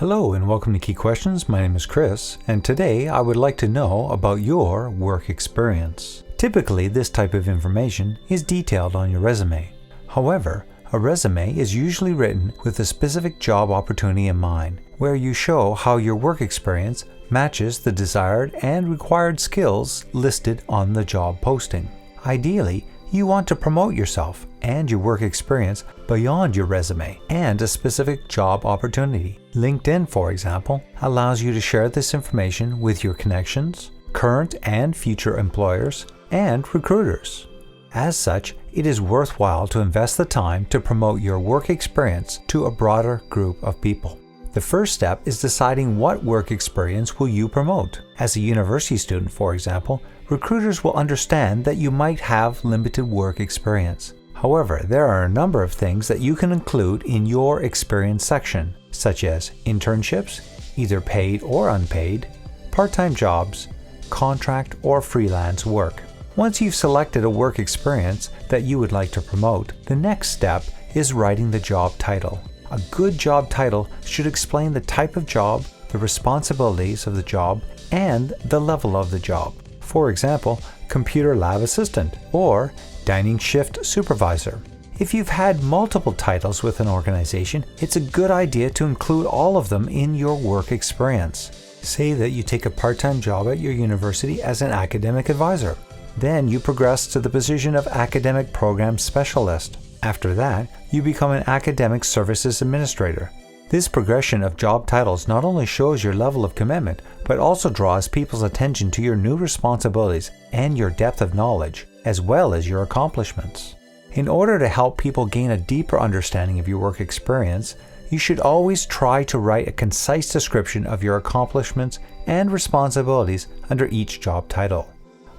Hello and welcome to Key Questions. My name is Chris, and today I would like to know about your work experience. Typically, this type of information is detailed on your resume. However, a resume is usually written with a specific job opportunity in mind, where you show how your work experience matches the desired and required skills listed on the job posting. Ideally, you want to promote yourself and your work experience beyond your resume and a specific job opportunity. LinkedIn, for example, allows you to share this information with your connections, current and future employers, and recruiters. As such, it is worthwhile to invest the time to promote your work experience to a broader group of people. The first step is deciding what work experience will you promote. As a university student, for example, recruiters will understand that you might have limited work experience. However, there are a number of things that you can include in your experience section, such as internships, either paid or unpaid, part-time jobs, contract or freelance work. Once you've selected a work experience that you would like to promote, the next step is writing the job title. A good job title should explain the type of job, the responsibilities of the job, and the level of the job. For example, computer lab assistant or dining shift supervisor. If you've had multiple titles with an organization, it's a good idea to include all of them in your work experience. Say that you take a part-time job at your university as an academic advisor. Then you progress to the position of academic program specialist. After that, you become an academic services administrator. This progression of job titles not only shows your level of commitment, but also draws people's attention to your new responsibilities and your depth of knowledge, as well as your accomplishments. In order to help people gain a deeper understanding of your work experience, you should always try to write a concise description of your accomplishments and responsibilities under each job title.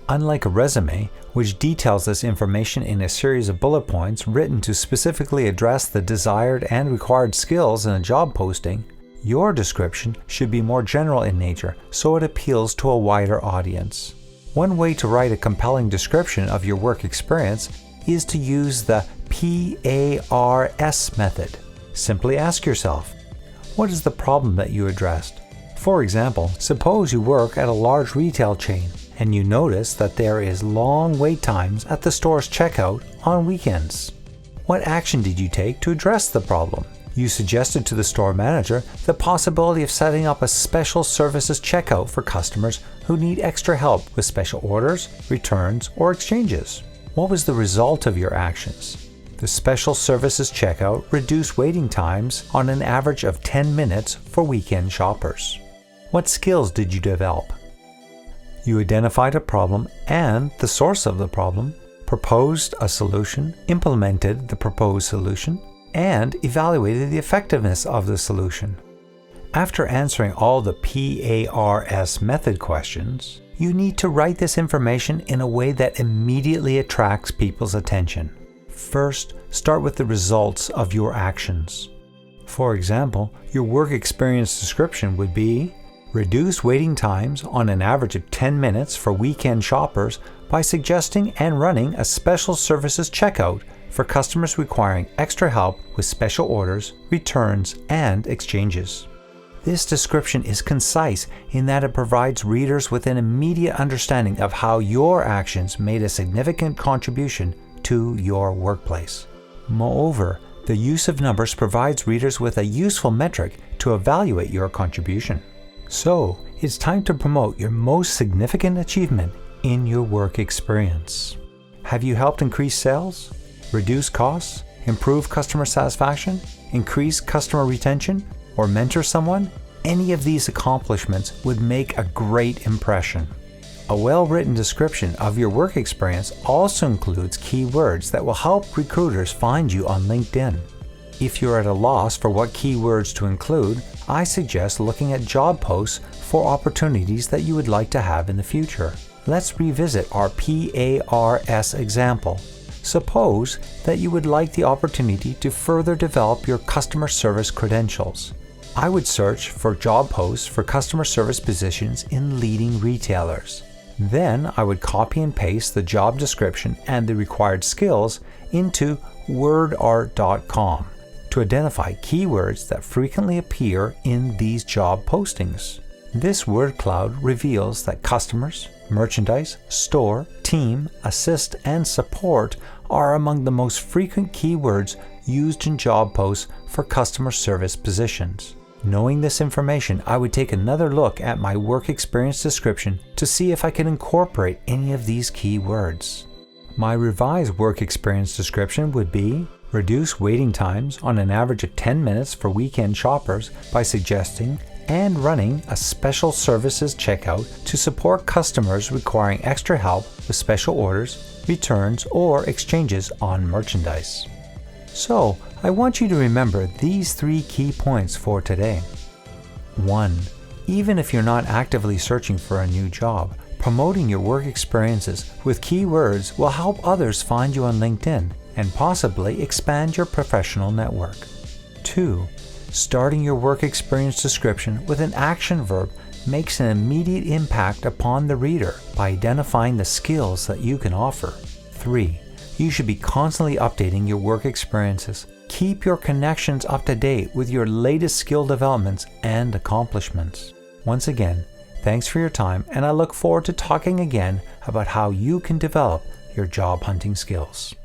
Unlike a resume, which details this information in a series of bullet points written to specifically address the desired and required skills in a job posting, your description should be more general in nature so it appeals to a wider audience. One way to write a compelling description of your work experience is to use the PARS method. Simply ask yourself, what is the problem that you addressed? For example, suppose you work at a large retail chain and you notice that there is long wait times at the store's checkout on weekends. What action did you take to address the problem? You suggested to the store manager the possibility of setting up a special services checkout for customers who need extra help with special orders, returns, or exchanges. What was the result of your actions? The special services checkout reduced waiting times on an average of 10 minutes for weekend shoppers. What skills did you develop? You identified a problem and the source of the problem, proposed a solution, implemented the proposed solution, and evaluated the effectiveness of the solution. After answering all the PARS method questions, you need to write this information in a way that immediately attracts people's attention. First, start with the results of your actions. For example, your work experience description would be: reduce waiting times on an average of 10 minutes for weekend shoppers by suggesting and running a special services checkout for customers requiring extra help with special orders, returns, and exchanges. This description is concise in that it provides readers with an immediate understanding of how your actions made a significant contribution to your workplace. Moreover, the use of numbers provides readers with a useful metric to evaluate your contribution. So, it's time to promote your most significant achievement in your work experience. Have you helped increase sales, reduce costs, improve customer satisfaction, increase customer retention, or mentor someone? Any of these accomplishments would make a great impression. A well-written description of your work experience also includes keywords that will help recruiters find you on LinkedIn. If you're at a loss for what keywords to include, I suggest looking at job posts for opportunities that you would like to have in the future. Let's revisit our PARS example. Suppose that you would like the opportunity to further develop your customer service credentials. I would search for job posts for customer service positions in leading retailers. Then I would copy and paste the job description and the required skills into wordart.com. to identify keywords that frequently appear in these job postings. This word cloud reveals that customers, merchandise, store, team, assist, and support are among the most frequent keywords used in job posts for customer service positions. Knowing this information, I would take another look at my work experience description to see if I can incorporate any of these keywords. My revised work experience description would be: reduce waiting times on an average of 10 minutes for weekend shoppers by suggesting and running a special services checkout to support customers requiring extra help with special orders, returns, or exchanges on merchandise. So, I want you to remember these 3 key points for today. 1. Even if you're not actively searching for a new job, promoting your work experiences with keywords will help others find you on LinkedIn and possibly expand your professional network. 2. Starting your work experience description with an action verb makes an immediate impact upon the reader by identifying the skills that you can offer. 3. You should be constantly updating your work experiences. Keep your connections up to date with your latest skill developments and accomplishments. Once again, thanks for your time, and I look forward to talking again about how you can develop your job hunting skills.